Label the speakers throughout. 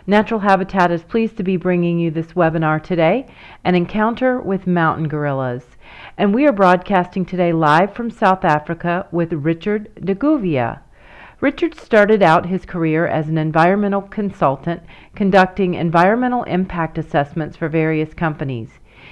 Speaker 1: Natural Habitat is pleased to be bringing you this webinar today, An Encounter with Mountain Gorillas. And we are broadcasting today live from South Africa with Richard de Gouveia. Richard started out his career as an environmental consultant, conducting environmental impact assessments for various companies.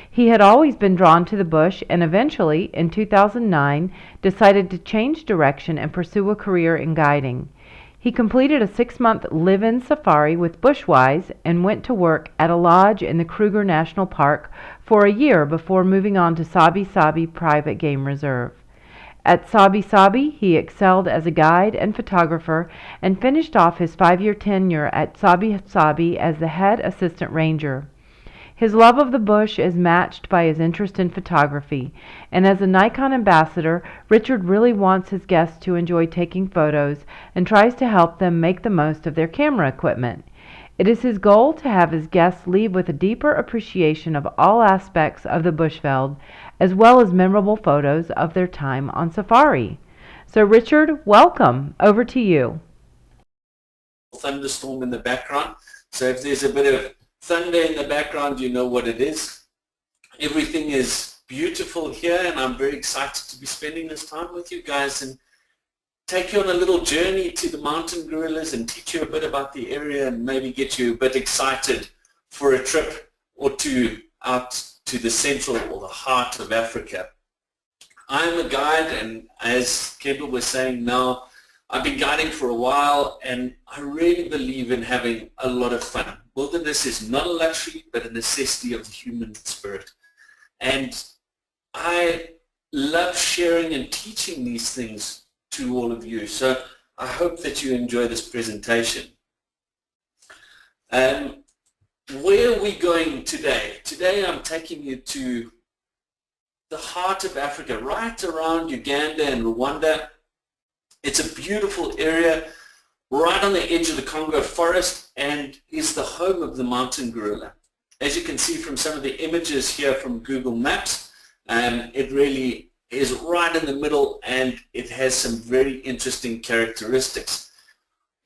Speaker 1: He had always been drawn to the bush and eventually, in 2009, decided to change direction and pursue a career in guiding. He completed a 6-month live-in safari with Bushwise and went to work at a lodge in the Kruger National Park for a year before moving on to Sabi Sabi Private Game Reserve. At Sabi Sabi, he excelled as a guide and photographer and finished off his 5-year tenure at Sabi Sabi as the head assistant ranger. His love of the bush is matched by his interest in photography, and as a Nikon ambassador, Richard really wants his guests to enjoy taking photos and tries to help them make the most of their camera equipment. It is his goal to have his guests leave with a deeper appreciation of all aspects of the Bushveld, as well as memorable photos of their time on safari. So Richard, welcome. Over to you.
Speaker 2: Thunderstorm in the background. So if there's a bit of thunder in the background, you know what it is. Everything is beautiful here, and I'm very excited to be spending this time with you guys and take you on a little journey to the mountain gorillas and teach you a bit about the area and maybe get you a bit excited for a trip or two out to the central or the heart of Africa. I'm a guide, and as Kendall was saying now, I've been guiding for a while, and I really believe in having a lot of fun. Wilderness is not a luxury, but a necessity of the human spirit. And I love sharing and teaching these things to all of you. So I hope that you enjoy this presentation. Where are we going today? Today I'm taking you to the heart of Africa, right around Uganda and Rwanda. It's a beautiful area right on the edge of the Congo forest and is the home of the mountain gorilla. As you can see from some of the images here from Google Maps, it really is right in the middle, and it has some very interesting characteristics.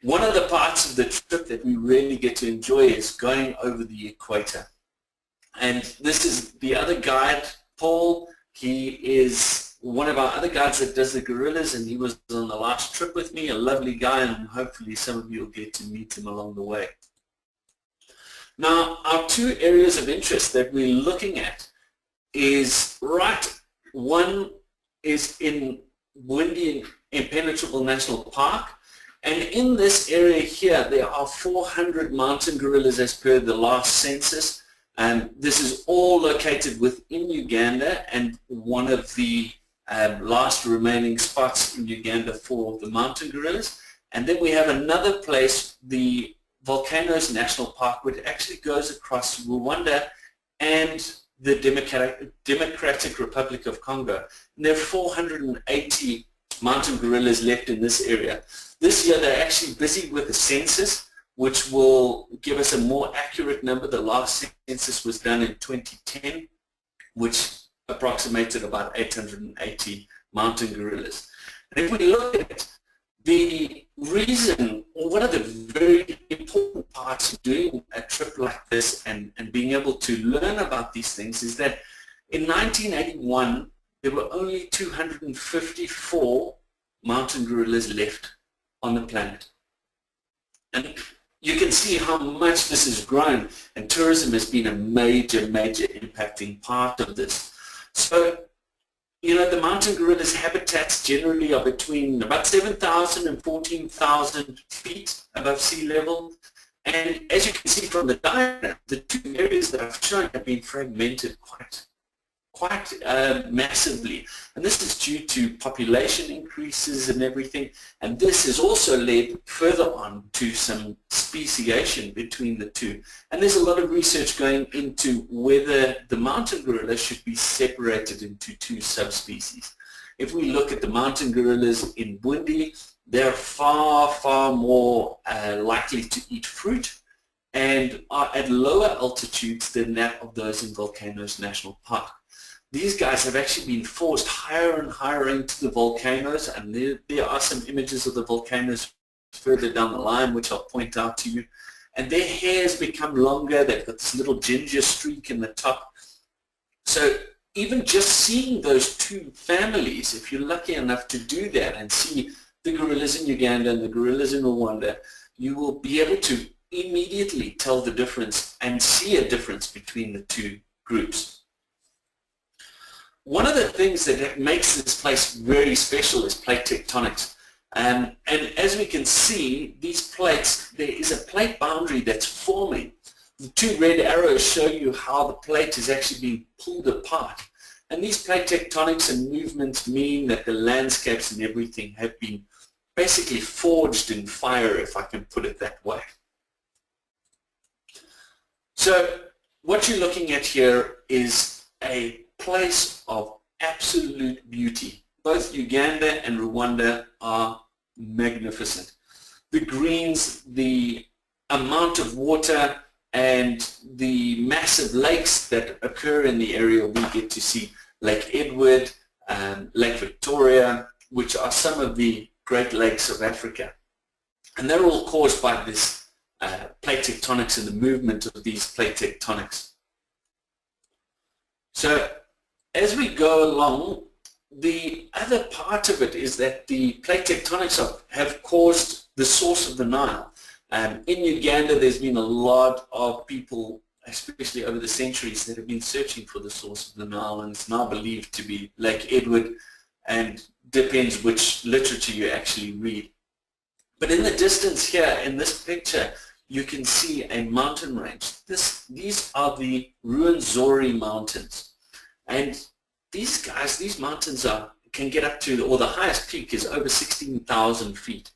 Speaker 2: One of the parts of the trip that we really get to enjoy is going over the equator. And this is the other guide, Paul. He is one of our other guides that does the gorillas, and he was on the last trip with me, a lovely guy, and hopefully some of you will get to meet him along the way. Now, our two areas of interest that we're looking at is one is in Windy Impenetrable National Park, and in this area here there are 400 mountain gorillas as per the last census, and this is all located within Uganda and one of the last remaining spots in Uganda for the mountain gorillas. And then we have another place, the Volcanoes National Park, which actually goes across Rwanda and the Democratic Republic of Congo. And there are 480 mountain gorillas left in this area. This year they're actually busy with the census, which will give us a more accurate number. The last census was done in 2010, which approximated about 880 mountain gorillas. And if we look at the reason, or one of the very important parts of doing a trip like this and being able to learn about these things is that in 1981, there were only 254 mountain gorillas left on the planet. And you can see how much this has grown, and tourism has been a major impacting part of this. So, you know, the mountain gorillas' habitats generally are between about 7,000 and 14,000 feet above sea level. And as you can see from the diagram, the two areas that I've shown have been fragmented quite massively. And this is due to population increases and everything. And this has also led further on to some speciation between the two. And there's a lot of research going into whether the mountain gorilla should be separated into two subspecies. If we look at the mountain gorillas in Burundi, they're far more likely to eat fruit and are at lower altitudes than that of those in Volcanoes National Park. These guys have actually been forced higher and higher into the volcanoes, and there are some images of the volcanoes further down the line which I'll point out to you. and their hair's become longer. They've got this little ginger streak in the top. So even just seeing those two families, if you're lucky enough to do that and see the gorillas in Uganda and the gorillas in Rwanda, you will be able to immediately tell the difference and see a difference between the two groups. One of the things that makes this place very special is plate tectonics. And as we can see, these plates, there is a plate boundary that's forming. The two red arrows show you how the plate is actually being pulled apart. And these plate tectonics and movements mean that the landscapes and everything have been basically forged in fire, if I can put it that way. So what you're looking at here is a place of absolute beauty. Both Uganda and Rwanda are magnificent. The greens, the amount of water, and the massive lakes that occur in the area. We get to see Lake Edward, Lake Victoria, which are some of the Great Lakes of Africa. And they're all caused by this plate tectonics and the movement of these plate tectonics. So as we go along, the other part of it is that the plate tectonics have caused the source of the Nile. In Uganda, there's been a lot of people, especially over the centuries, that have been searching for the source of the Nile, and it's now believed to be Lake Edward, and depends which literature you actually read. But in the distance here, in this picture, you can see a mountain range. These are the Ruwenzori Mountains. And these guys, these mountains can get up to, or the highest peak is over 16,000 feet.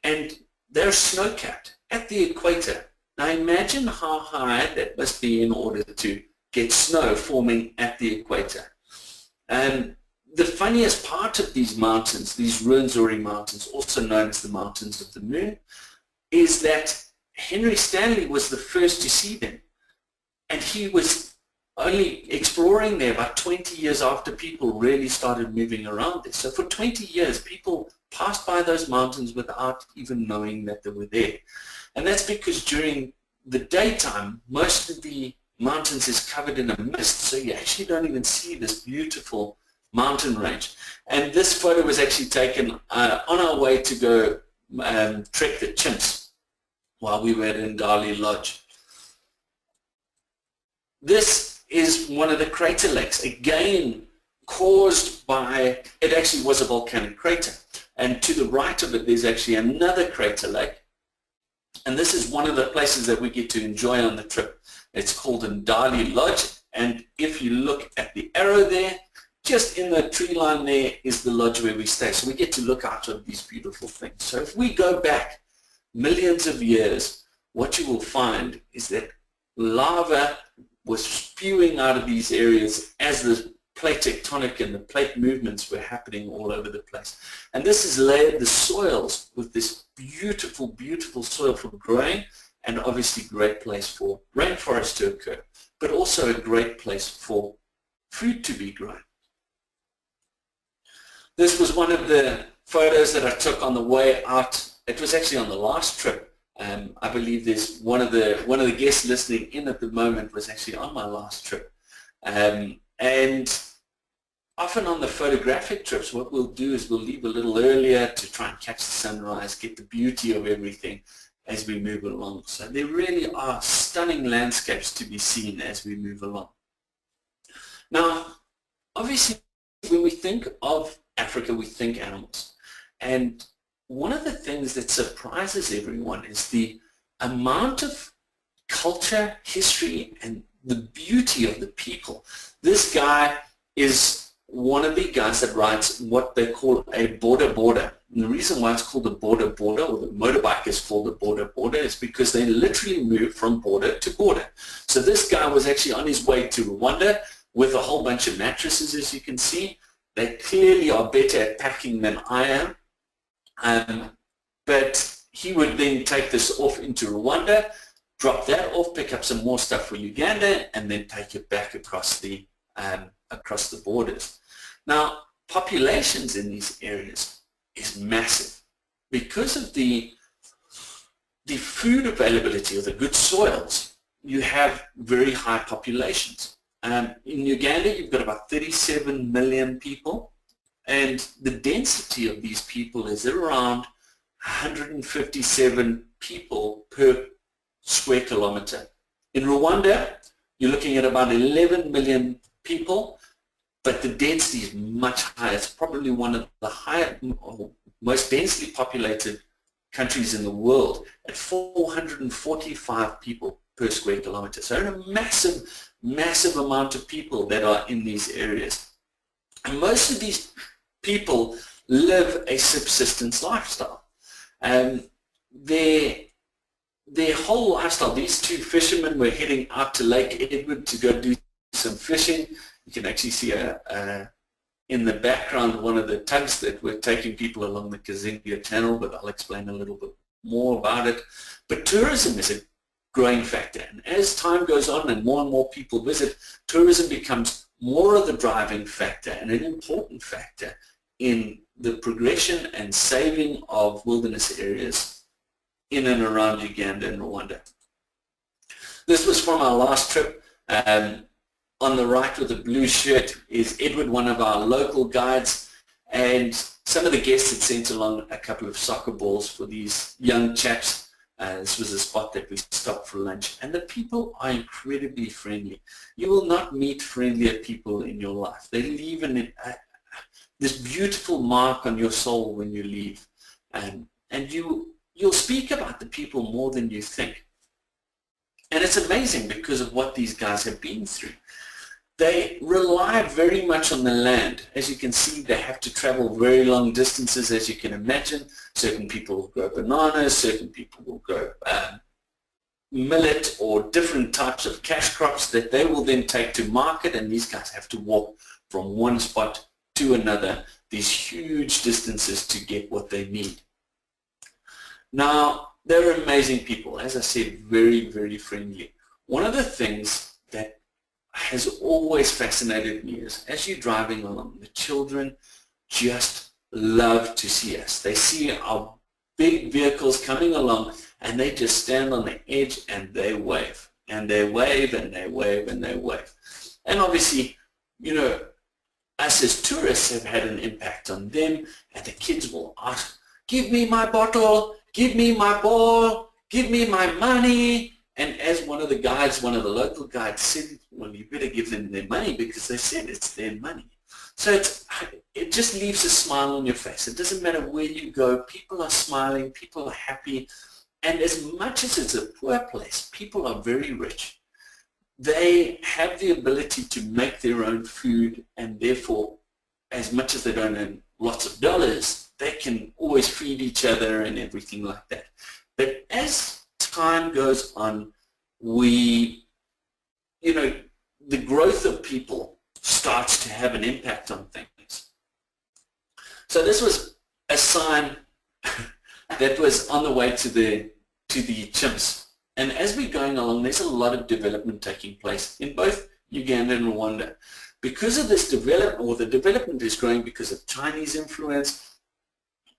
Speaker 2: And they're snow-capped at the equator. Now imagine how high that must be in order to get snow forming at the equator. And the funniest part of these mountains, these Ruwenzori Mountains, also known as the Mountains of the Moon, is that Henry Stanley was the first to see them. And he was only exploring there about 20 years after people really started moving around there. So for 20 years, people passed by those mountains without even knowing that they were there. And that's because during the daytime, most of the mountains is covered in a mist, so you actually don't even see this beautiful mountain range. And this photo was actually taken on our way to go trek the chimps while we were at Ndali Lodge. This is one of the crater lakes, again caused by, it actually was a volcanic crater. And to the right of it, there's actually another crater lake. And this is one of the places that we get to enjoy on the trip. It's called Ndali Lodge. And if you look at the arrow there, just in the tree line there is the lodge where we stay. So we get to look out of these beautiful things. So if we go back millions of years, what you will find is that lava was spewing out of these areas as the plate tectonic and the plate movements were happening all over the place. And this has layered the soils with this beautiful, beautiful soil for growing, and obviously great place for rainforest to occur, but also a great place for food to be grown. This was one of the photos that I took on the way out. It was actually on the last trip. I believe there's one of the guests listening in at the moment was actually on my last trip. And often on the photographic trips, what we'll do is we'll leave a little earlier to try and catch the sunrise, get the beauty of everything as we move along. So there really are stunning landscapes to be seen as we move along. Now, obviously, when we think of Africa, we think animals. And one of the things that surprises everyone is the amount of culture, history, and the beauty of the people. This guy is one of the guys that rides what they call a border. And the reason why it's called a border, or the motorbike is called a border, is because they literally move from border to border. So this guy was actually on his way to Rwanda with a whole bunch of mattresses, as you can see. They clearly are better at packing than I am. But he would then take this off into Rwanda, drop that off, pick up some more stuff for Uganda, and then take it back across the borders. Now, populations in these areas is massive. Because of the the food availability or the good soils, you have very high populations. In Uganda, you've got about 37 million people, and the density of these people is around 157 people per square kilometer. In Rwanda, you're looking at about 11 million people, but the density is much higher. It's probably one of the most densely populated countries in the world at 445 people per square kilometer. So a massive, massive amount of people that are in these areas. And most of these people live a subsistence lifestyle. Their whole lifestyle, these two fishermen were heading out to Lake Edward to go do some fishing. You can actually see in the background one of the tugs that were taking people along the Kazinga Channel, but I'll explain a little bit more about it. But tourism is a growing factor, and as time goes on and more people visit, tourism becomes more of the driving factor and an important factor in the progression and saving of wilderness areas in and around Uganda and Rwanda. This was from our last trip. On the right with the blue shirt is Edward, one of our local guides, and some of the guests had sent along a couple of soccer balls for these young chaps. This was a spot that we stopped for lunch, and the people are incredibly friendly. You will not meet friendlier people in your life. They leave this beautiful mark on your soul when you leave, and you'll speak about the people more than you think. And it's amazing because of what these guys have been through. They rely very much on the land. As you can see, they have to travel very long distances, as you can imagine. Certain people will grow bananas, certain people will grow millet or different types of cash crops that they will then take to market, and these guys have to walk from one spot to another, these huge distances to get what they need. Now, they're amazing people. As I said, very, very friendly. One of the things that has always fascinated me is as you're driving along, the children just love to see us. They see our big vehicles coming along and they just stand on the edge and they wave. And they wave and they wave and they wave. And obviously, you know, us as tourists have had an impact on them, and the kids will ask, give me my bottle, give me my ball, give me my money. And as one of the guides, one of the local guides said, well, you better give them their money because they said it's their money. So it just leaves a smile on your face. It doesn't matter where you go. People are smiling. People are happy. And as much as it's a poor place, people are very rich. They have the ability to make their own food, and therefore, as much as they don't earn lots of dollars, they can always feed each other and everything like that. But as time goes on, the growth of people starts to have an impact on things. So this was a sign that was on the way to the chimps. And as we're going along, there's a lot of development taking place in both Uganda and Rwanda. Because of this development, or the development is growing because of Chinese influence,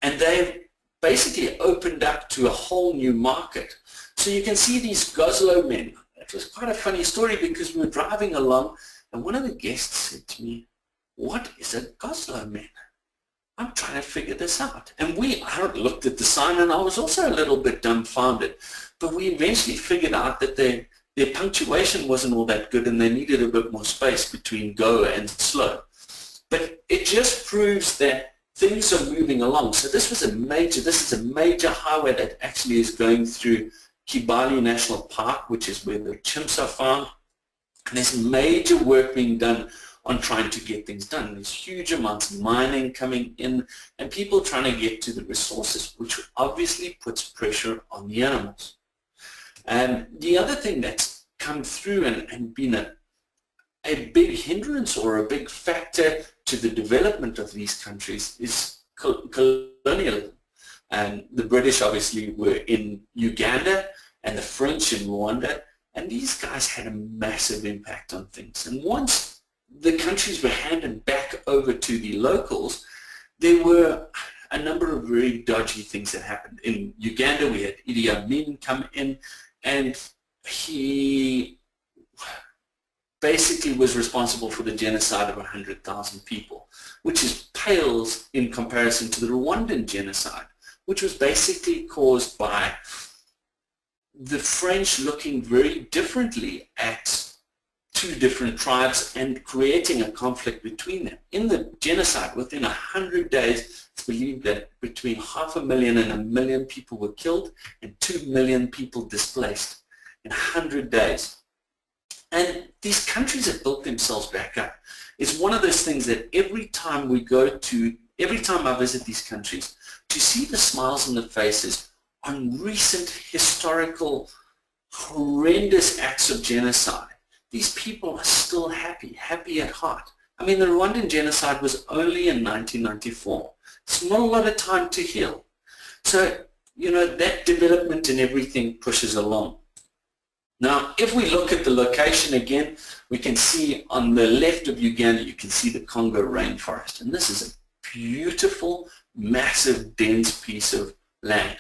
Speaker 2: and they've basically opened up to a whole new market. So you can see these goslow men. It was quite a funny story because we were driving along and one of the guests said to me, what is a goslow man? I'm trying to figure this out. And I looked at the sign and I was also a little bit dumbfounded. But we eventually figured out that their punctuation wasn't all that good and they needed a bit more space between go and slow. But it just proves that things are moving along. So this is a major highway that actually is going through Kibale National Park, which is where the chimps are found. And there's major work being done on trying to get things done. There's huge amounts of mining coming in and people trying to get to the resources, which obviously puts pressure on the animals. And the other thing that's come through and been a big hindrance or a big factor to the development of these countries is colonialism. And the British obviously were in Uganda and the French in Rwanda, and these guys had a massive impact on things. And once the countries were handed back over to the locals, there were a number of very dodgy things that happened. In Uganda, we had Idi Amin come in, and he basically was responsible for the genocide of 100,000 people, which pales in comparison to the Rwandan genocide, which was basically caused by the French looking very differently at two different tribes and creating a conflict between them. In the genocide, within 100 days, it's believed that between 500,000 and 1 million people were killed and 2 million people displaced in 100 days. And these countries have built themselves back up. It's one of those things that every time I visit these countries, to see the smiles on the faces on recent historical horrendous acts of genocide, these people are still happy at heart. I mean, the Rwandan genocide was only in 1994. It's not a lot of time to heal. So, that development and everything pushes along. Now, if we look at the location again, we can see on the left of Uganda, you can see the Congo Rainforest. And this is a beautiful, massive, dense piece of land.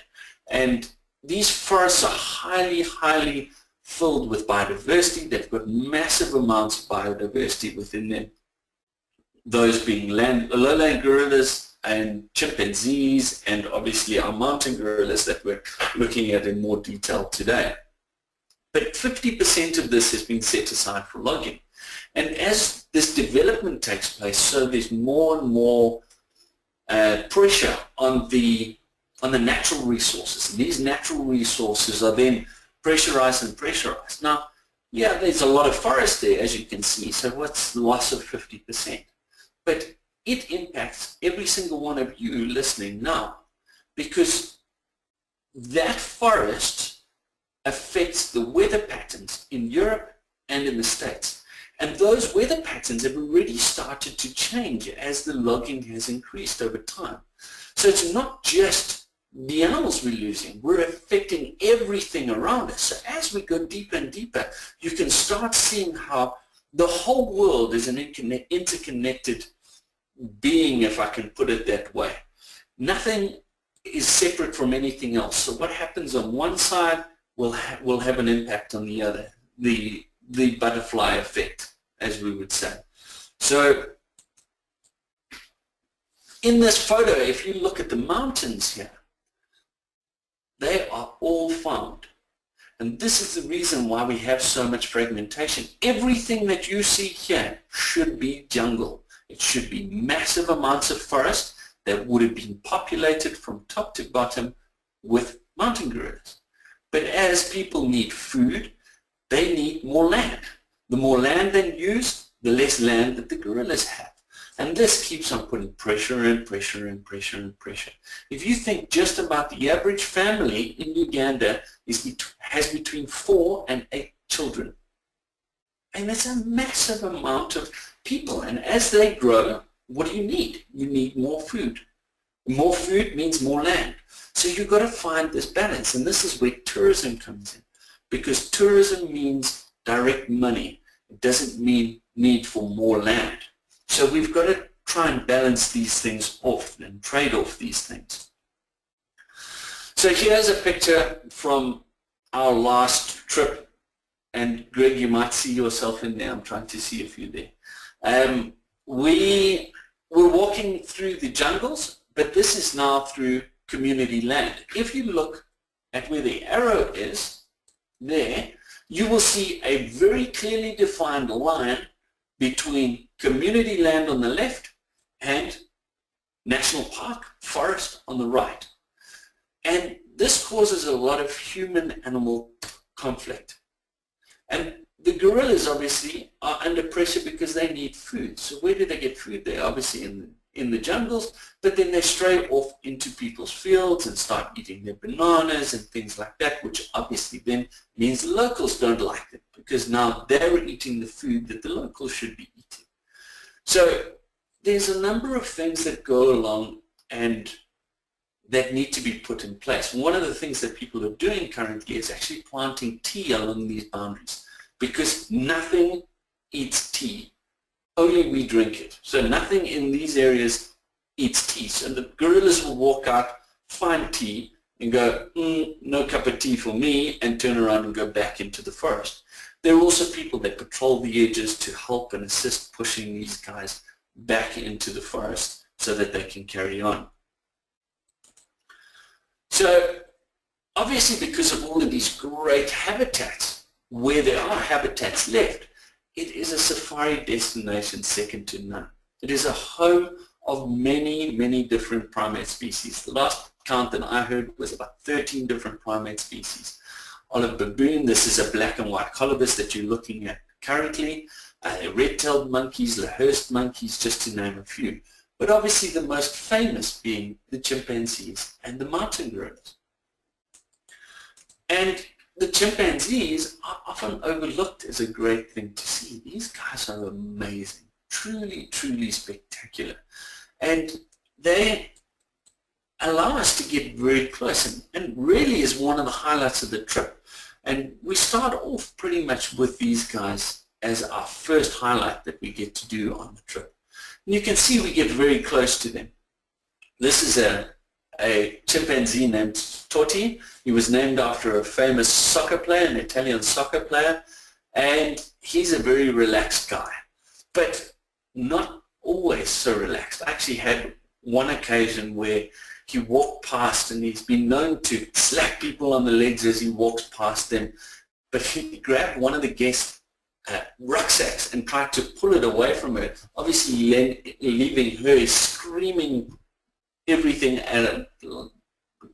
Speaker 2: And these forests are highly, highly filled with biodiversity. They've got massive amounts of biodiversity within them. Those being lowland gorillas and chimpanzees, and obviously our mountain gorillas that we're looking at in more detail today. But 50% of this has been set aside for logging. And as this development takes place, so there's more and more pressure on the natural resources. And these natural resources are then pressurized and pressurized. Now, yeah, there's a lot of forest there, as you can see. So what's the loss of 50%? But it impacts every single one of you listening now, because that forest affects the weather patterns in Europe and in the States. And those weather patterns have already started to change as the logging has increased over time. So it's not just the animals we're losing, we're affecting everything around us. So as we go deeper and deeper, you can start seeing how the whole world is an interconnected being, if I can put it that way. Nothing is separate from anything else. So what happens on one side will have an impact on the other, the butterfly effect, as we would say. So in this photo, if you look at the mountains here, they are all found. And this is the reason why we have so much fragmentation. Everything that you see here should be jungle. It should be massive amounts of forest that would have been populated from top to bottom with mountain gorillas. But as people need food, they need more land. The more land they use, the less land that the gorillas have. And this keeps on putting pressure and pressure and pressure and pressure. If you think just about the average family in Uganda has between 4 and 8 children. And that's a massive amount of people. And as they grow, what do you need? You need more food. More food means more land. So you've got to find this balance, and this is where tourism comes in, because tourism means direct money. It doesn't mean need for more land. So we've got to try and balance these things off and trade off these things. So here's a picture from our last trip, and Greg, you might see yourself in there. I'm trying to see if you're there. We were walking through the jungles, but this is now through community land. If you look at where the arrow is there, you will see a very clearly defined line between community land on the left and national park, forest on the right. And this causes a lot of human-animal conflict. And the gorillas obviously are under pressure because they need food. So where do they get food? They're obviously in the jungles, but then they stray off into people's fields and start eating their bananas and things like that, which obviously then means the locals don't like it, because now they're eating the food that the locals should be eating. So there's a number of things that go along and that need to be put in place. One of the things that people are doing currently is actually planting tea along these boundaries, because nothing eats tea. Only we drink it. So nothing in these areas eats tea. So the gorillas will walk out, find tea, and go, no cup of tea for me, and turn around and go back into the forest. There are also people that patrol the edges to help and assist pushing these guys back into the forest so that they can carry on. So obviously, because of all of these great habitats, where there are habitats left, it is a safari destination second to none. It is a home of many, many different primate species. The last count that I heard was about 13 different primate species. Olive baboon, this is a black and white colobus that you're looking at currently, red-tailed monkeys, Lahirst monkeys, just to name a few. But obviously the most famous being the chimpanzees and the mountain gorillas. And the chimpanzees are often overlooked as a great thing to see. These guys are amazing, truly, truly spectacular. And they allow us to get very close and really is one of the highlights of the trip. And we start off pretty much with these guys as our first highlight that we get to do on the trip. And you can see we get very close to them. This is a chimpanzee named Totti. He was named after a famous soccer player, an Italian soccer player, and he's a very relaxed guy, but not always so relaxed. I actually had one occasion where he walked past, and he's been known to slap people on the legs as he walks past them, but he grabbed one of the guests' rucksacks and tried to pull it away from her, obviously leaving her screaming everything and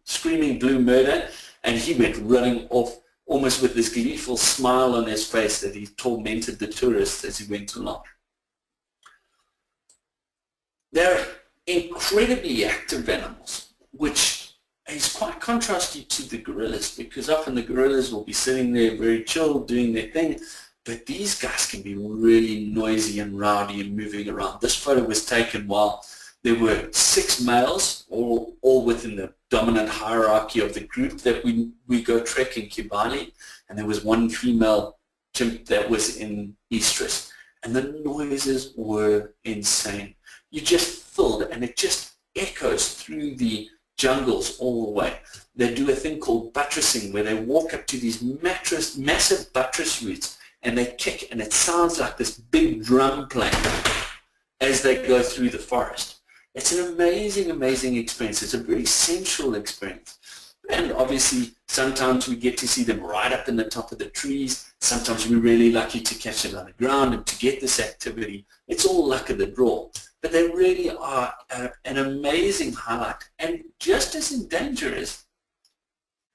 Speaker 2: screaming blue murder, and he went running off almost with this gleeful smile on his face that he tormented the tourists as he went along. They're incredibly active animals, which is quite contrasting to the gorillas, because often the gorillas will be sitting there very chill doing their thing, but these guys can be really noisy and rowdy and moving around. This photo was taken while there were 6 males, all within the dominant hierarchy of the group that we go trek in Kibale, and there was one female chimp that was in estrus, and the noises were insane. You just filled, and it just echoes through the jungles all the way. They do a thing called buttressing, where they walk up to these massive buttress roots, and they kick, and it sounds like this big drum playing as they go through the forest. It's an amazing, amazing experience. It's a very sensual experience. And obviously, sometimes we get to see them right up in the top of the trees. Sometimes we're really lucky to catch them on the ground and to get this activity. It's all luck of the draw. But they really are an amazing highlight, and just as in danger as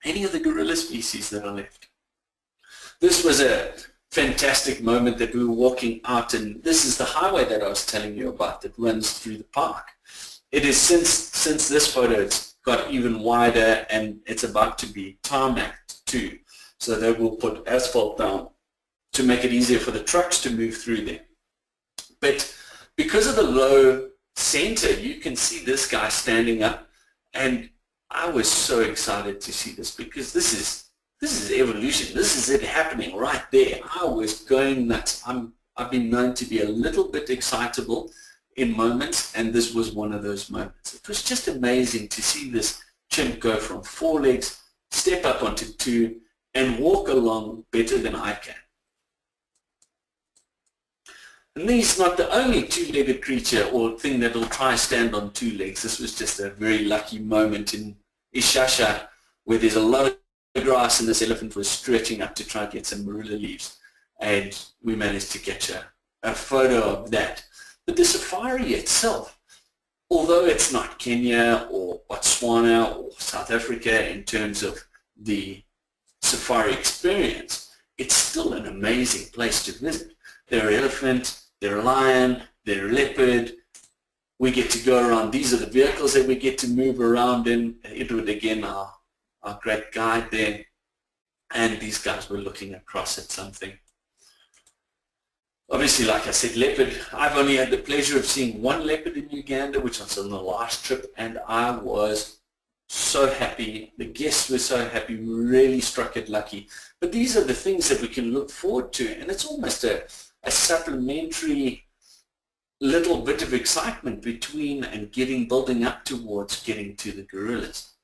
Speaker 2: any of the gorilla species that are left. This was a fantastic moment that we were walking out, and this is the highway that I was telling you about that runs through the park. It is since this photo, it's got even wider, and it's about to be tarmacked too. So they will put asphalt down to make it easier for the trucks to move through there. But because of the low center, you can see this guy standing up, and I was so excited to see this, because this is evolution. This is it happening right there. I was going nuts. I've been known to be a little bit excitable in moments, and this was one of those moments. It was just amazing to see this chimp go from 4 legs, step up onto 2, and walk along better than I can. And he's not the only 2-legged creature or thing that will try to stand on 2 legs. This was just a very lucky moment in Ishasha, where there's a lot of grass, and this elephant was stretching up to try to get some marula leaves, and we managed to catch a photo of that. But the safari itself, although it's not Kenya or Botswana or South Africa in terms of the safari experience, it's still an amazing place to visit. There are elephant, there are lion, there are leopard. We get to go around. These are the vehicles that we get to move around in. Edward, again, our great guide there. And these guys were looking across at something. Obviously, like I said, leopard. I've only had the pleasure of seeing one leopard in Uganda, which was on the last trip, and I was so happy. The guests were so happy. We really struck it lucky. But these are the things that we can look forward to, and it's almost a supplementary little bit of excitement between and building up towards getting to the gorillas.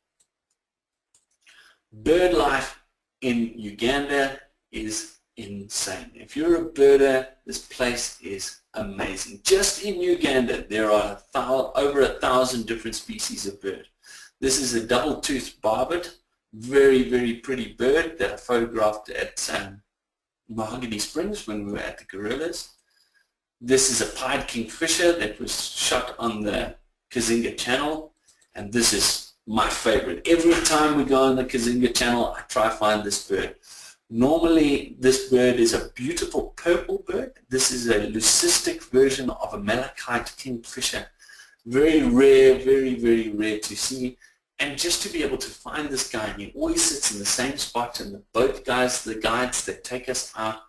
Speaker 2: Bird life in Uganda is insane. If you're a birder, this place is amazing. Just in Uganda, there are over 1,000 different species of bird. This is a double-toothed barbet, very, very pretty bird that I photographed at Mahogany Springs when we were at the gorillas. This is a pied kingfisher that was shot on the Kazinga Channel, and this is my favorite. Every time we go on the Kazinga Channel, I try to find this bird. Normally, this bird is a beautiful purple bird. This is a leucistic version of a malachite kingfisher. Very rare, very, very rare to see. And just to be able to find this guy, and he always sits in the same spot, and the boat guys, the guides that take us out,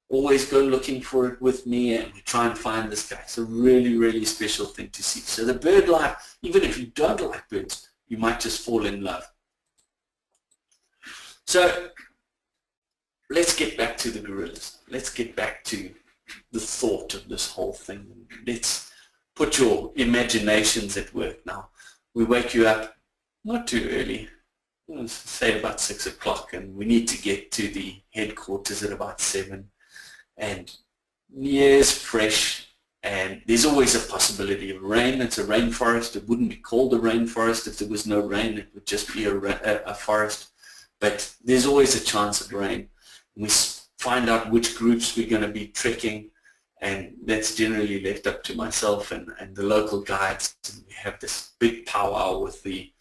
Speaker 2: always go looking for it with me, and we try and find this guy. It's a really, really special thing to see. So the bird life, even if you don't like birds, you might just fall in love. So let's get back to the gorillas. Let's get back to the thought of this whole thing. Let's put your imaginations at work now. We wake you up not too early, let's say about 6 o'clock, and we need to get to the headquarters at about 7. And the air's fresh, and there's always a possibility of rain. It's a rainforest. It wouldn't be called a rainforest if there was no rain. It would just be a forest. But there's always a chance of rain. We find out which groups we're going to be trekking, and that's generally left up to myself and the local guides. And we have this big powwow with the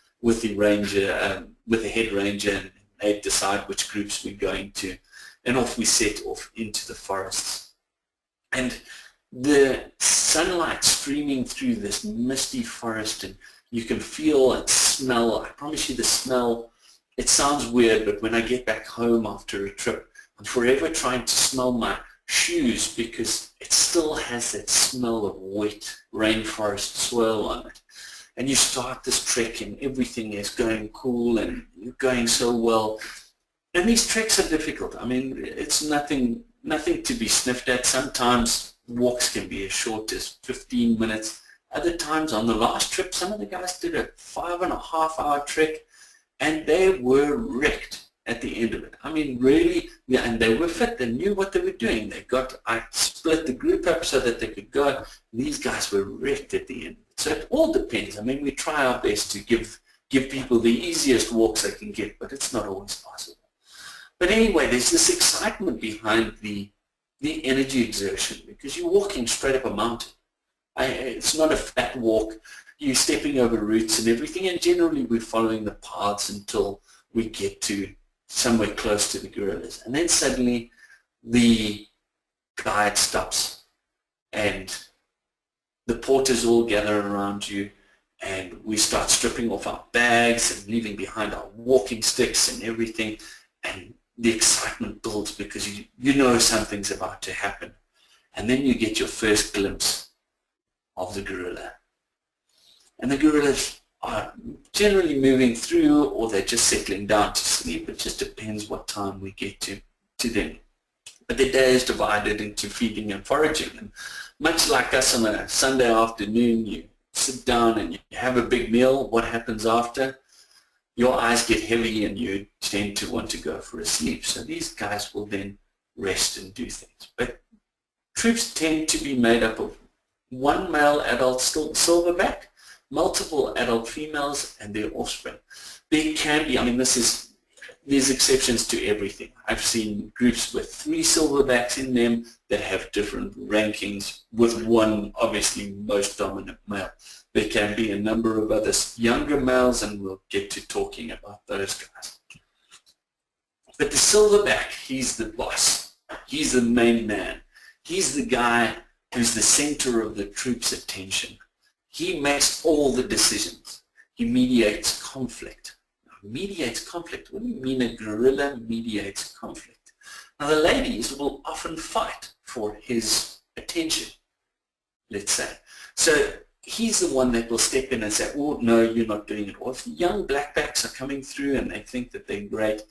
Speaker 2: ranger, with the head ranger, and they decide which groups we're going to, and off we set off into the forests. And the sunlight streaming through this misty forest, and you can feel and smell. I promise you the smell, it sounds weird, but when I get back home after a trip, I'm forever trying to smell my shoes because it still has that smell of wet rainforest soil on it. And you start this trek and everything is going cool and you're going so well. And these treks are difficult. I mean, it's nothing to be sniffed at. Sometimes walks can be as short as 15 minutes. Other times on the last trip, some of the guys did a 5.5-hour trek and they were wrecked at the end of it. I mean, really, yeah, and they were fit. They knew what they were doing. I split the group up so that they could go. These guys were wrecked at the end. So it all depends. I mean, we try our best to give people the easiest walks they can get, but it's not always possible. But anyway, there's this excitement behind the energy exertion because you're walking straight up a mountain. It's not a flat walk. You're stepping over roots and everything, and generally we're following the paths until we get to somewhere close to the gorillas. And then suddenly the guide stops and the porters all gather around you, and we start stripping off our bags and leaving behind our walking sticks and everything, and the excitement builds because you know something's about to happen. And then you get your first glimpse of the gorilla. And the gorillas are generally moving through, or they're just settling down to sleep. It just depends what time we get to them. But the day is divided into feeding and foraging. And much like us on a Sunday afternoon, you sit down and you have a big meal. What happens after? Your eyes get heavy and you tend to want to go for a sleep. So these guys will then rest and do things. But troops tend to be made up of one male adult silverback, multiple adult females, and their offspring. There can be, I mean, there's exceptions to everything. I've seen groups with 3 silverbacks in them that have different rankings with one, obviously, most dominant male. There can be a number of other younger males, and we'll get to talking about those guys. But the silverback, he's the boss. He's the main man. He's the guy who's the center of the troops' attention. He makes all the decisions. He mediates conflict. Mediates conflict. What do you mean a gorilla mediates conflict? Now the ladies will often fight for his attention, let's say. So he's the one that will step in and say, oh, no, you're not doing it. Or if young blackbacks are coming through and they think that they're great,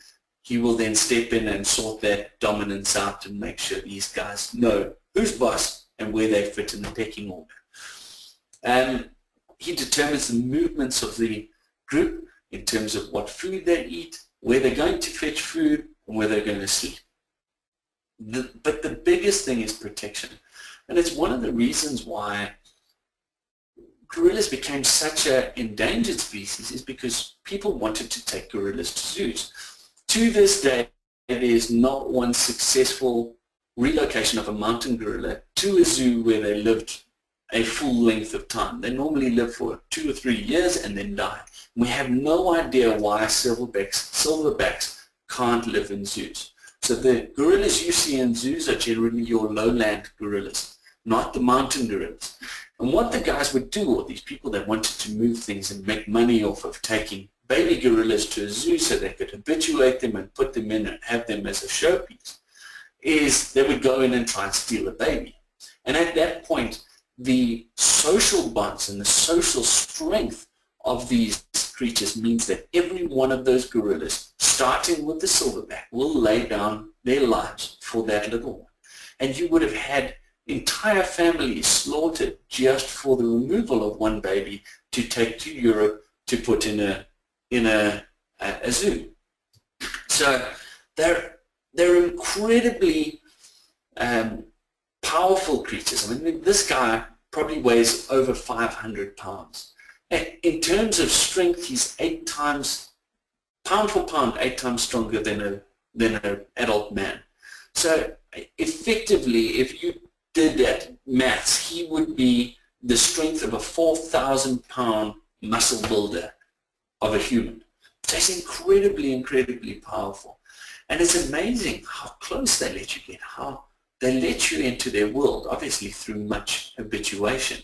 Speaker 2: he will then step in and sort that dominance out and make sure these guys know who's boss and where they fit in the pecking order. He determines the movements of the group in terms of what food they eat, where they're going to fetch food, and where they're going to sleep. But the biggest thing is protection. And it's one of the reasons why gorillas became such an endangered species, is because people wanted to take gorillas to zoos. To this day, there is not one successful relocation of a mountain gorilla to a zoo where they lived a full length of time. They normally live for 2 or 3 years and then die. We have no idea why silverbacks can't live in zoos. So the gorillas you see in zoos are generally your lowland gorillas, not the mountain gorillas. And what the guys would do, or these people that wanted to move things and make money off of taking baby gorillas to a zoo so they could habituate them and put them in and have them as a showpiece, is they would go in and try and steal a baby. And at that point, the social bonds and the social strength of these creatures means that every one of those gorillas, starting with the silverback, will lay down their lives for that little one. And you would have had entire families slaughtered just for the removal of one baby to take to Europe to put in a zoo. So they're incredibly powerful creatures. I mean, this guy probably weighs over 500 pounds. In terms of strength, he's 8 times, pound for pound, 8 times stronger than an adult man. So effectively, if you did that maths, he would be the strength of a 4,000 pound muscle builder of a human. So he's incredibly, incredibly powerful. And it's amazing how close they let you get, how they let you into their world, obviously through much habituation.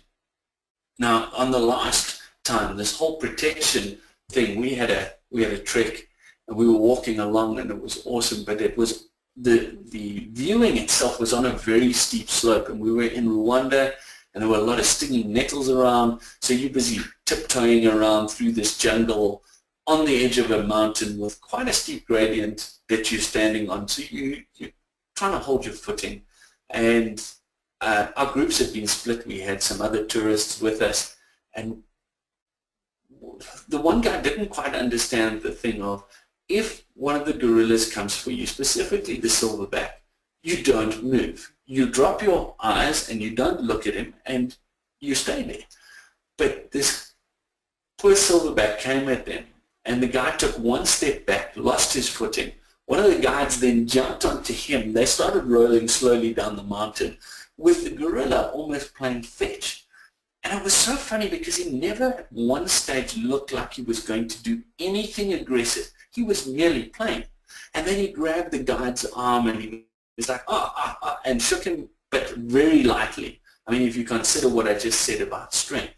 Speaker 2: Now, on the last time, this whole protection thing, we had a trek and we were walking along and it was awesome, but it was the viewing itself was on a very steep slope, and we were in Rwanda and there were a lot of stinging nettles around, so you're busy tiptoeing around through this jungle on the edge of a mountain with quite a steep gradient that you're standing on, so you're trying to hold your footing. And our groups had been split. We had some other tourists with us, and the one guy didn't quite understand the thing of, if one of the gorillas comes for you, specifically the silverback, you don't move. You drop your eyes and you don't look at him and you stay there. But this poor silverback came at them, and the guy took one step back, lost his footing. One of the guides then jumped onto him. They started rolling slowly down the mountain with the gorilla almost playing fetch. And it was so funny because he never at one stage looked like he was going to do anything aggressive. He was merely playing. And then he grabbed the guide's arm and he was like, and shook him, but very lightly. I mean, if you consider what I just said about strength.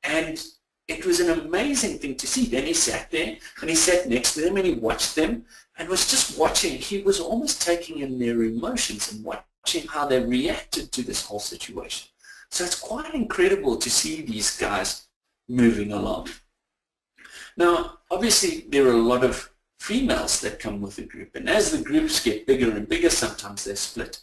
Speaker 2: And it was an amazing thing to see. Then he sat there and he sat next to them and he watched them and was just watching. He was almost taking in their emotions and watching how they reacted to this whole situation. So it's quite incredible to see these guys moving along. Now, obviously, there are a lot of females that come with the group, and as the groups get bigger and bigger, sometimes they split.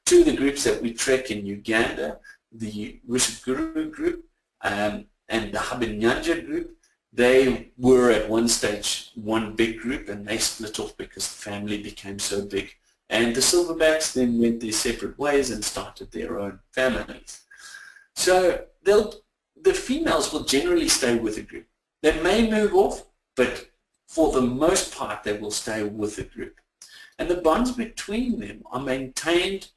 Speaker 2: Two of the groups that we trek in Uganda, the Rushiguru group and the Habinyanja group, they were at one stage one big group, and they split off because the family became so big. And the silverbacks then went their separate ways and started their own families. So the females will generally stay with the group. They may move off, but for the most part, they will stay with the group. And the bonds between them are maintained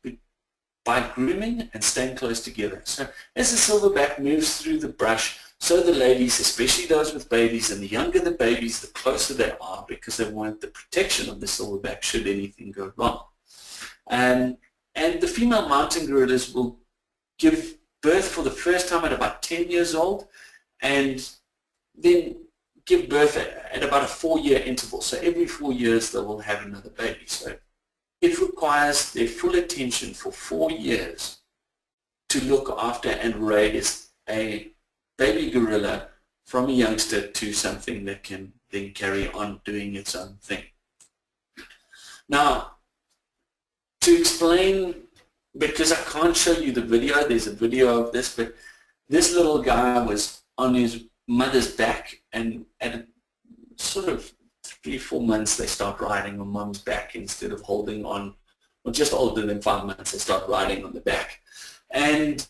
Speaker 2: by grooming and staying close together. So as the silverback moves through the brush, so the ladies, especially those with babies, and the younger the babies, the closer they are, because they want the protection of the silverback should anything go wrong. And the female mountain gorillas will give birth for the first time at about 10 years old, and then give birth at about a 4-year interval. So every 4 years they will have another baby. So it requires their full attention for 4 years to look after and raise a baby gorilla from a youngster to something that can then carry on doing its own thing. Now, to explain because I can't show you the video. There's a video of this, but this little guy was on his mother's back, and at sort of 3-4 months they start riding on mom's back instead of holding on, or just older than 5 months they start riding on the back. And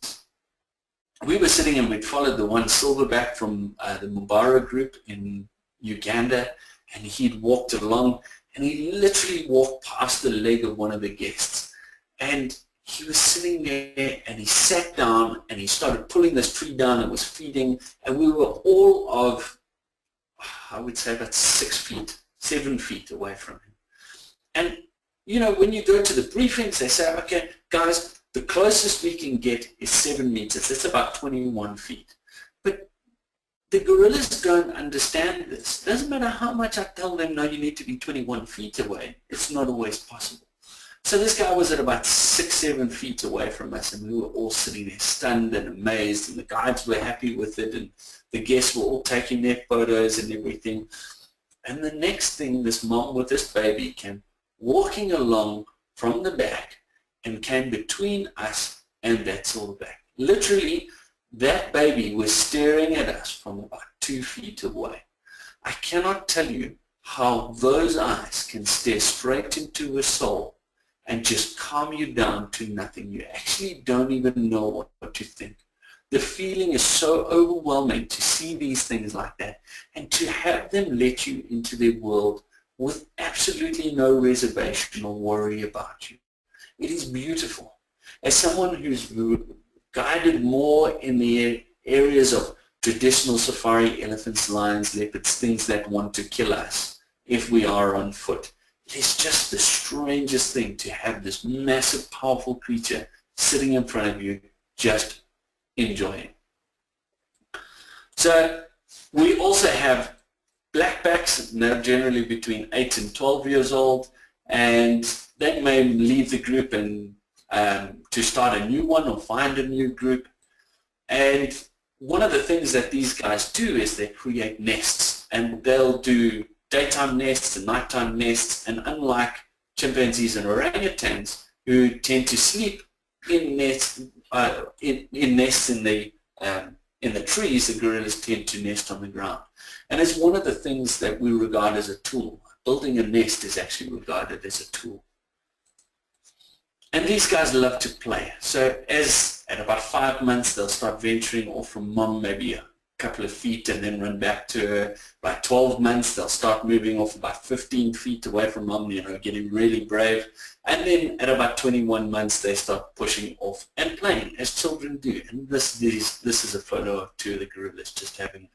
Speaker 2: we were sitting and we'd followed the one silverback from the Mubara group in Uganda, and he'd walked along, and he literally walked past the leg of one of the guests, and he was sitting there, and he sat down and he started pulling this tree down and was feeding, and we were all of, I would say, about 6 feet, 7 feet away from him. And you know, when you go to the briefings, they say, okay, guys, the closest we can get is 7 meters. That's about 21 feet. But the gorillas don't understand this. It doesn't matter how much I tell them, no, you need to be 21 feet away. It's not always possible. So this guy was at about 6-7 feet away from us, and we were all sitting there stunned and amazed, and the guides were happy with it, and the guests were all taking their photos and everything. And the next thing, this mom with this baby came walking along from the back and came between us and that silverback. Literally, that baby was staring at us from about 2 feet away. I cannot tell you how those eyes can stare straight into a soul and just calm you down to nothing. You actually don't even know what to think. The feeling is so overwhelming to see these things like that, and to have them let you into their world with absolutely no reservation or worry about you. It is beautiful. As someone who's guided more in the areas of traditional safari, elephants, lions, leopards, things that want to kill us if we are on foot, it is just the strangest thing to have this massive, powerful creature sitting in front of you just enjoying. So we also have blackbacks. They're generally between 8 and 12 years old, and they may leave the group and to start a new one or find a new group. And one of the things that these guys do is they create nests, and they'll do daytime nests and nighttime nests, and unlike chimpanzees and orangutans, who tend to sleep in nests in the trees, the gorillas tend to nest on the ground. And it's one of the things that we regard as a tool. Building a nest is actually regarded as a tool. And these guys love to play. So at about 5 months, they'll start venturing off from mom, maybe a couple of feet, and then run back to her. By 12 months, they'll start moving off about 15 feet away from mom, getting really brave. And then at about 21 months, they start pushing off and playing, as children do. And this is a photo of 2 of the gorillas just having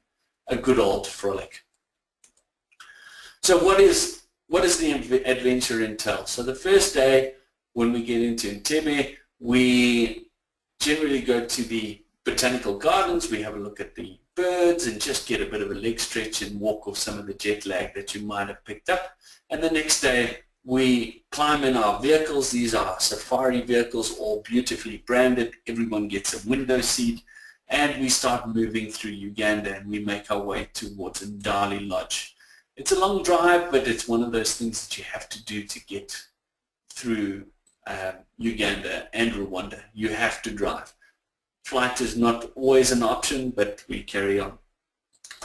Speaker 2: a good old frolic. So what does the adventure entail? So the first day, when we get into Entebbe, we generally go to the botanical gardens. We have a look at the birds and just get a bit of a leg stretch and walk off some of the jet lag that you might have picked up. And the next day, we climb in our vehicles. These are safari vehicles, all beautifully branded. Everyone gets a window seat. And we start moving through Uganda, and we make our way towards Ndali Lodge. It's a long drive, but it's one of those things that you have to do to get through Uganda and Rwanda. You have to drive. Flight is not always an option, but we carry on.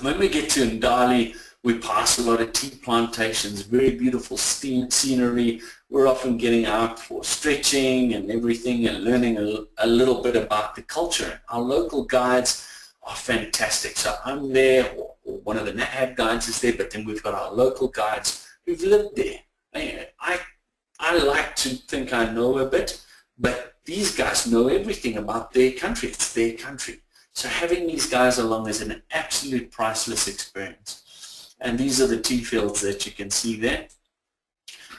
Speaker 2: When we get to Ndali, we pass a lot of tea plantations, very beautiful scenery. We're often getting out for stretching and everything and learning a little bit about the culture. Our local guides are fantastic. So I'm there, or one of the NAHAB guides is there, but then we've got our local guides who've lived there. I like to think I know a bit, but these guys know everything about their country. It's their country. So having these guys along is an absolute priceless experience. And these are the tea fields that you can see there.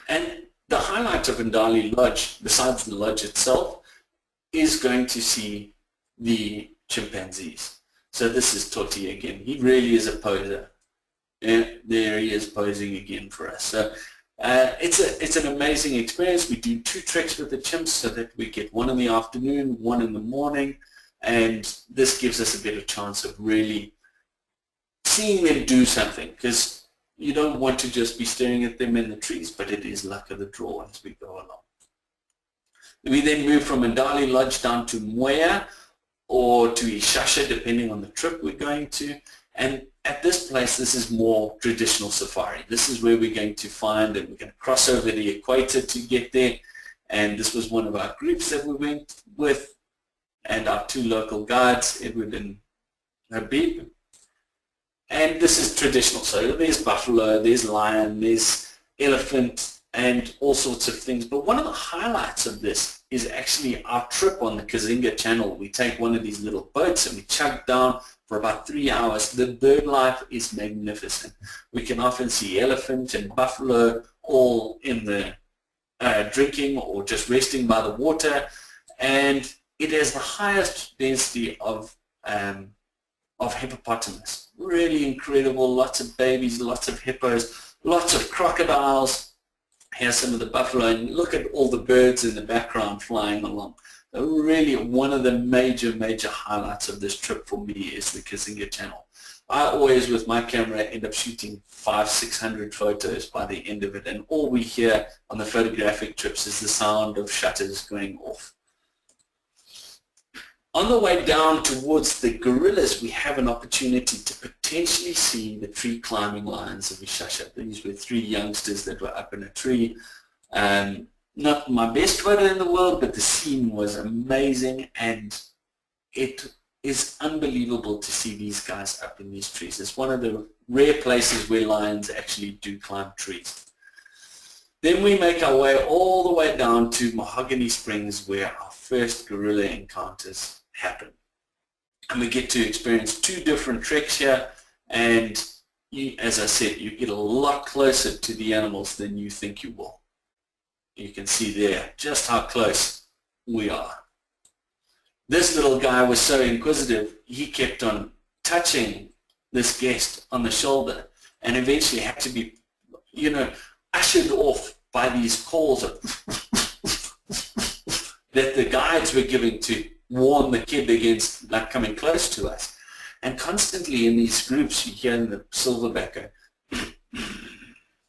Speaker 2: And the highlight of Ndali Lodge, besides the lodge itself, is going to see the chimpanzees. So this is Toti again. He really is a poser. And there he is posing again for us. So it's an amazing experience. We do 2 treks with the chimps so that we get one in the afternoon, one in the morning, and this gives us a better chance of really seeing them do something, because you don't want to just be staring at them in the trees, but it is luck of the draw as we go along. We then move from Ndali Lodge down to Moya or to Ishasha, depending on the trip we're going to. And at this place, this is more traditional safari. This is where we're going to find, and we're going to cross over the equator to get there. And this was one of our groups that we went with, and our 2 local guides, Edward and Habib. And this is traditional. So there's buffalo, there's lion, there's elephant, and all sorts of things. But one of the highlights of this is actually our trip on the Kazinga Channel. We take one of these little boats and we chug down for about 3 hours. The bird life is magnificent. We can often see elephant and buffalo all in the drinking or just resting by the water, and it has the highest density of hippopotamus. Really incredible. Lots of babies, lots of hippos, lots of crocodiles. Here's some of the buffalo, and look at all the birds in the background flying along. So really one of the major highlights of this trip for me is the Kazinga Channel. I always, with my camera, end up shooting 500-600 photos by the end of it, and all we hear on the photographic trips is the sound of shutters going off. On the way down towards the gorillas, we have an opportunity to potentially see the tree climbing lions of Ishasha. These were 3 youngsters that were up in a tree. Not my best photo in the world, but the scene was amazing, and it is unbelievable to see these guys up in these trees. It's one of the rare places where lions actually do climb trees. Then we make our way all the way down to Mahogany Springs, where our first gorilla encounters happen. And we get to experience 2 different treks here, and as I said, you get a lot closer to the animals than you think you will. You can see there just how close we are. This little guy was so inquisitive, he kept on touching this guest on the shoulder, and eventually had to be, ushered off by these calls of that the guides were giving to warn the kid against like coming close to us. And constantly in these groups, you hear in the silverback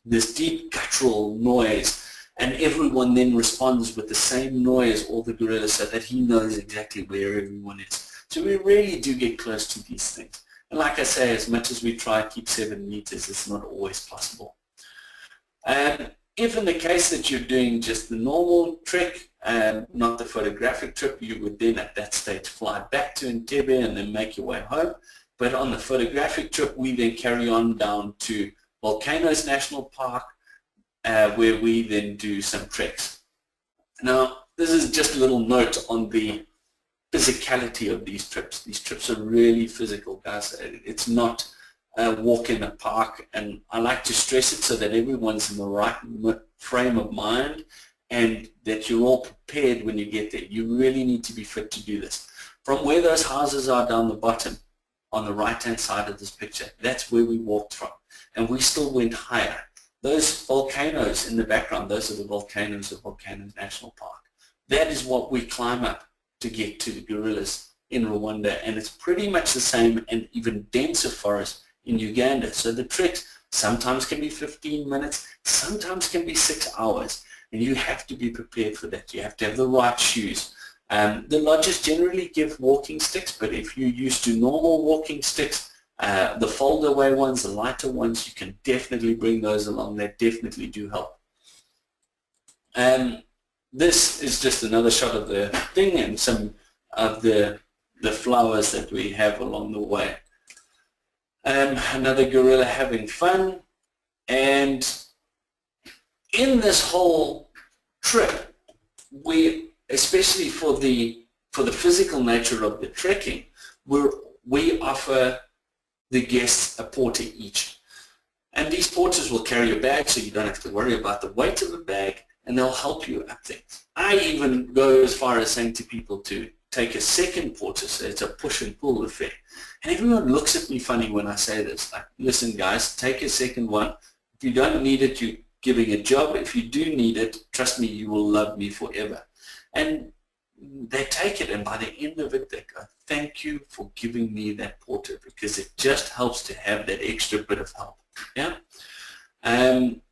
Speaker 2: this deep guttural noise, and everyone then responds with the same noise, all the gorillas, so that he knows exactly where everyone is. So we really do get close to these things. And like I say, as much as we try to keep 7 meters, it's not always possible. If in the case that you're doing just the normal trek, not the photographic trip, you would then at that stage fly back to Entebbe and then make your way home. But on the photographic trip, we then carry on down to Volcanoes National Park, where we then do some treks. Now, this is just a little note on the physicality of these trips. These trips are really physical, guys. It's not a walk in a park, and I like to stress it so that everyone's in the right frame of mind and that you're all prepared when you get there. You really need to be fit to do this. From where those houses are down the bottom, on the right-hand side of this picture, that's where we walked from, and we still went higher. Those volcanoes in the background, those are the volcanoes of Volcanoes National Park. That is what we climb up to get to the gorillas in Rwanda, and it's pretty much the same and even denser forest in Uganda. So the treks sometimes can be 15 minutes, sometimes can be 6 hours, and you have to be prepared for that. You have to have the right shoes. The lodges generally give walking sticks, but if you're used to normal walking sticks, the fold-away ones, the lighter ones, you can definitely bring those along. They definitely do help. This is just another shot of the thing and some of the flowers that we have along the way. Another gorilla having fun, and in this whole trip, we, especially for the physical nature of the trekking, we offer the guests a porter each. And these porters will carry your bag, so you don't have to worry about the weight of the bag, and they'll help you up things. I even go as far as saying to people to take a second porter, so it's a push and pull affair. And everyone looks at me funny when I say this. Like, listen guys, take a second one. If you don't need it, you're giving a job. If you do need it, trust me, you will love me forever. And they take it, and by the end of it, they go, thank you for giving me that porter, because it just helps to have that extra bit of help. Yeah. And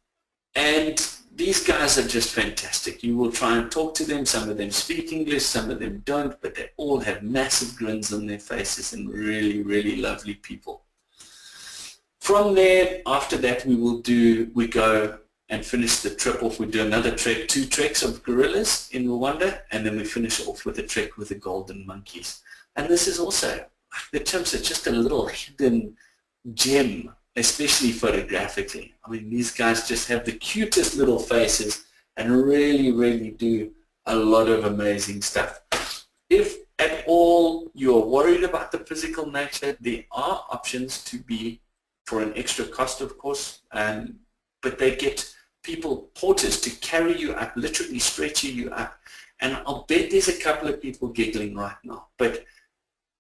Speaker 2: these guys are just fantastic. You will try and talk to them. Some of them speak English, some of them don't, but they all have massive grins on their faces and really, really lovely people. From there, after that, we go and finish the trip off. We do another trek, 2 treks of gorillas in Rwanda, and then we finish off with a trek with the golden monkeys. And this is also, the chimps are just a little hidden gem, especially photographically. I mean, these guys just have the cutest little faces and really, really do a lot of amazing stuff. If at all you're worried about the physical nature, there are options to be for an extra cost, of course, but they get people, porters, to carry you up, literally stretching you up. And I'll bet there's a couple of people giggling right now, but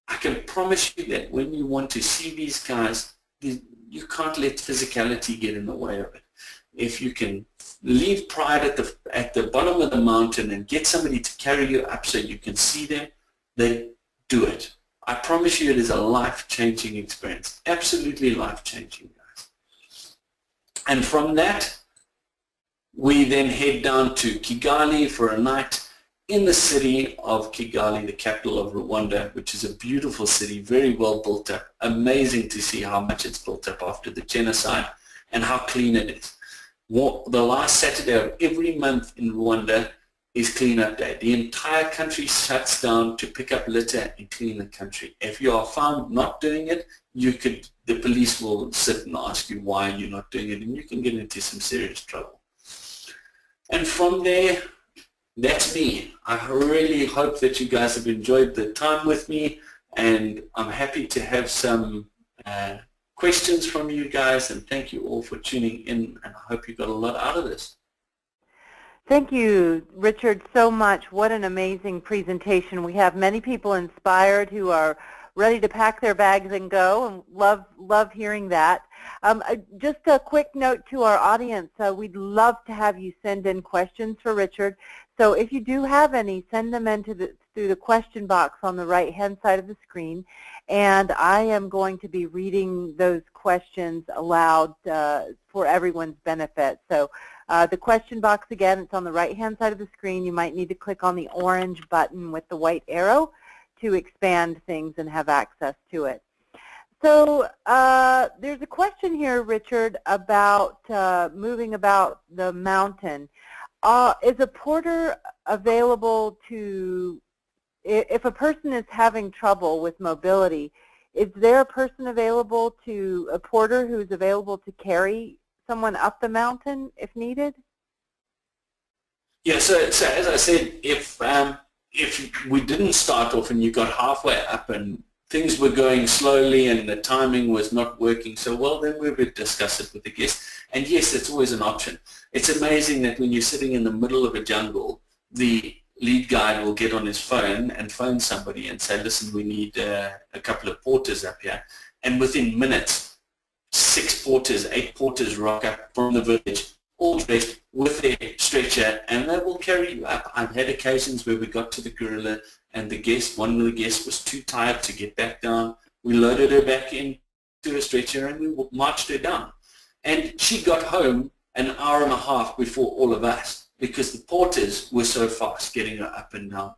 Speaker 2: I can promise you that when you want to see these guys, you can't let physicality get in the way of it. If you can leave pride at the bottom of the mountain and get somebody to carry you up so you can see them, then do it. I promise you it is a life-changing experience. Absolutely life-changing, guys. And from that, we then head down to Kigali for a night in the city of Kigali, the capital of Rwanda, which is a beautiful city, very well built up. Amazing to see how much it's built up after the genocide and how clean it is. The last Saturday of every month in Rwanda is cleanup day. The entire country shuts down to pick up litter and clean the country. If you are found not doing it, the police will sit and ask you why you're not doing it, and you can get into some serious trouble. And from there, that's me. I really hope that you guys have enjoyed the time with me, and I'm happy to have some questions from you guys, and thank you all for tuning in, and I hope you got a lot out of this.
Speaker 1: Thank you, Richard, so much. What an amazing presentation. We have many people inspired who are ready to pack their bags and go, and love hearing that. Just a quick note to our audience, we'd love to have you send in questions for Richard. So if you do have any, send them in through the question box on the right-hand side of the screen, and I am going to be reading those questions aloud for everyone's benefit. So the question box, again, it's on the right-hand side of the screen. You might need to click on the orange button with the white arrow to expand things and have access to it. So there's a question here, Richard, about moving about the mountain. Is a porter available to, if a person is having trouble with mobility, is there a person available to, a porter who is available to carry someone up the mountain if needed?
Speaker 2: Yeah, so as I said, if we didn't start off and you got halfway up and things were going slowly and the timing was not working so well, then we would discuss it with the guest. And yes, it's always an option. It's amazing that when you're sitting in the middle of a jungle, the lead guide will get on his phone and phone somebody and say, listen, we need a couple of porters up here. And within minutes, 6 porters, 8 porters rock up from the village, all dressed with their stretcher, and they will carry you up. I've had occasions where we got to the gorilla and one of the guests was too tired to get back down. We loaded her back into a stretcher and we marched her down. And she got home an hour and a half before all of us because the porters were so fast getting her up and down.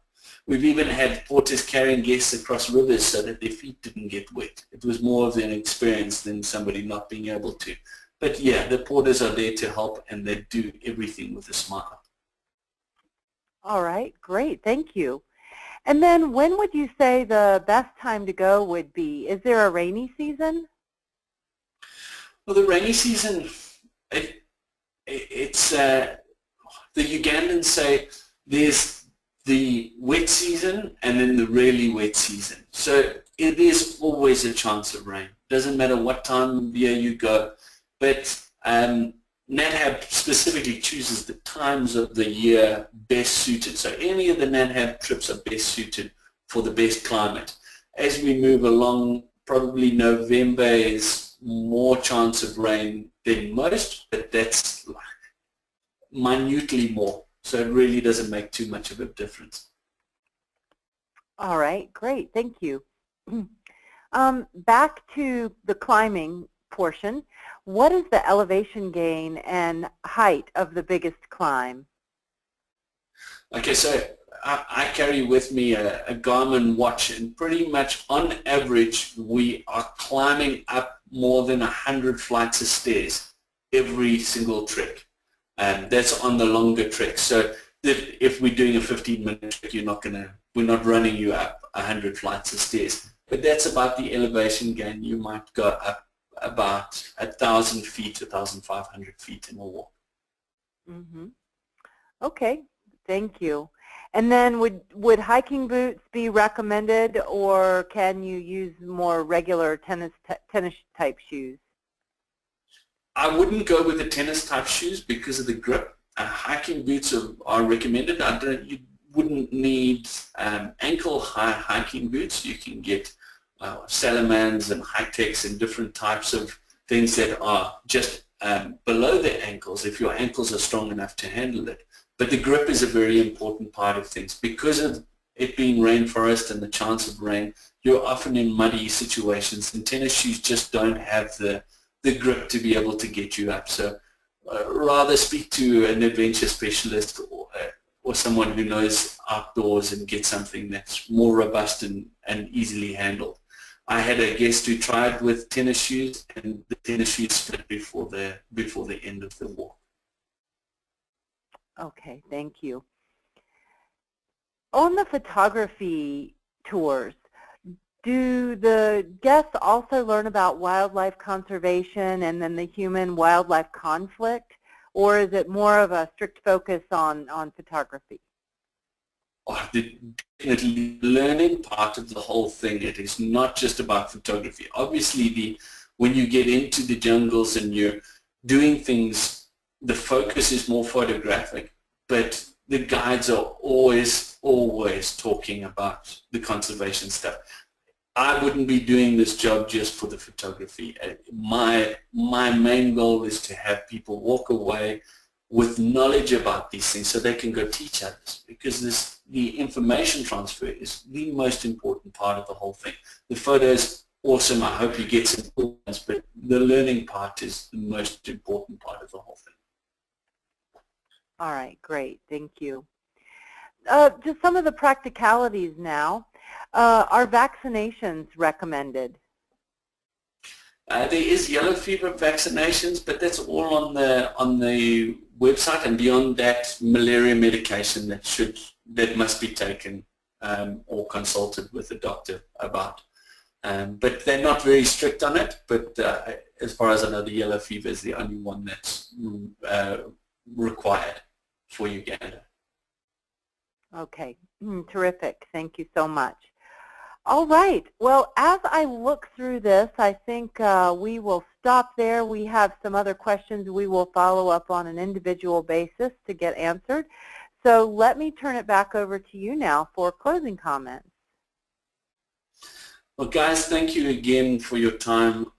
Speaker 2: We've even had porters carrying guests across rivers so that their feet didn't get wet. It was more of an experience than somebody not being able to. But yeah, the porters are there to help, and they do everything with a smile.
Speaker 1: All right, great, thank you. And then when would you say the best time to go would be? Is there a rainy season?
Speaker 2: Well, the rainy season, it's the Ugandans say there's the wet season and then the really wet season. So it is always a chance of rain. Doesn't matter what time of year you go. But NatHab specifically chooses the times of the year best suited. So any of the NatHab trips are best suited for the best climate. As we move along, probably November is more chance of rain than most, but that's minutely more. So it really doesn't make too much of a difference.
Speaker 1: All right, great, thank you. Back to the climbing. portion, what is the elevation gain and height of the biggest climb?
Speaker 2: Okay, so I carry with me a Garmin watch, and pretty much on average we are climbing up more than 100 flights of stairs every single trek. That's on the longer trek. So if we're doing a 15-minute trek, we're not running you up 100 flights of stairs. But that's about the elevation gain. You might go up about 1,000 feet, 1,500 feet in a walk.
Speaker 1: Mm-hmm. Okay, thank you. And then would hiking boots be recommended, or can you use more regular tennis type shoes?
Speaker 2: I wouldn't go with the tennis type shoes because of the grip. Hiking boots are recommended. You wouldn't need ankle high hiking boots. You can get Salamans and High-Techs and different types of things that are just below the ankles if your ankles are strong enough to handle it. But the grip is a very important part of things. Because of it being rainforest and the chance of rain, you're often in muddy situations, and tennis shoes just don't have the grip to be able to get you up. So rather speak to an adventure specialist or someone who knows outdoors and get something that's more robust and easily handled. I had a guest who tried with tennis shoes, and the tennis shoes split before the end of the walk.
Speaker 1: Okay, thank you. On the photography tours, do the guests also learn about wildlife conservation and then the human-wildlife conflict, or is it more of a strict focus on photography?
Speaker 2: Definitely learning part of the whole thing. It is not just about photography. Obviously, when you get into the jungles and you're doing things, the focus is more photographic, but the guides are always talking about the conservation stuff. I wouldn't be doing this job just for the photography. My main goal is to have people walk away with knowledge about these things so they can go teach others, because the information transfer is the most important part of the whole thing. The photos, awesome, I hope you get some cool ones, but the learning part is the most important part of the whole thing.
Speaker 1: All right, great, thank you. Just some of the practicalities now. Are vaccinations recommended?
Speaker 2: There is yellow fever vaccinations, but that's all on the website, and beyond that, malaria medication that must be taken or consulted with a doctor about. But they're not very strict on it, but as far as I know, the yellow fever is the only one that's required for Uganda.
Speaker 1: Okay, terrific. Thank you so much. All right. Well, as I look through this, I think we will stop there. We have some other questions we will follow up on an individual basis to get answered. So let me turn it back over to you now for closing comments.
Speaker 2: Well, guys, thank you again for your time.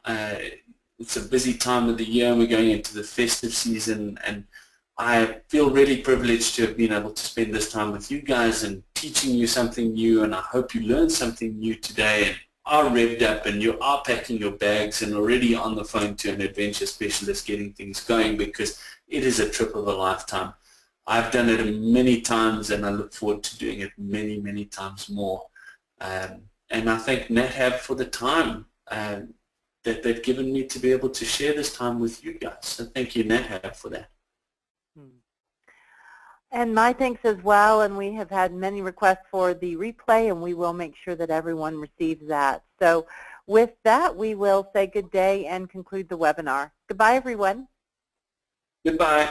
Speaker 2: It's a busy time of the year, and we're going into the festive season, and I feel really privileged to have been able to spend this time with you guys and teaching you something new, and I hope you learned something new today and are revved up and you are packing your bags and already on the phone to an adventure specialist getting things going, because it is a trip of a lifetime. I've done it many times, and I look forward to doing it many, many times more. And I thank NatHab for the time that they've given me to be able to share this time with you guys. So thank you, NatHab, for that.
Speaker 1: And my thanks as well, and we have had many requests for the replay, and we will make sure that everyone receives that. So with that, we will say good day and conclude the webinar. Goodbye, everyone.
Speaker 2: Goodbye.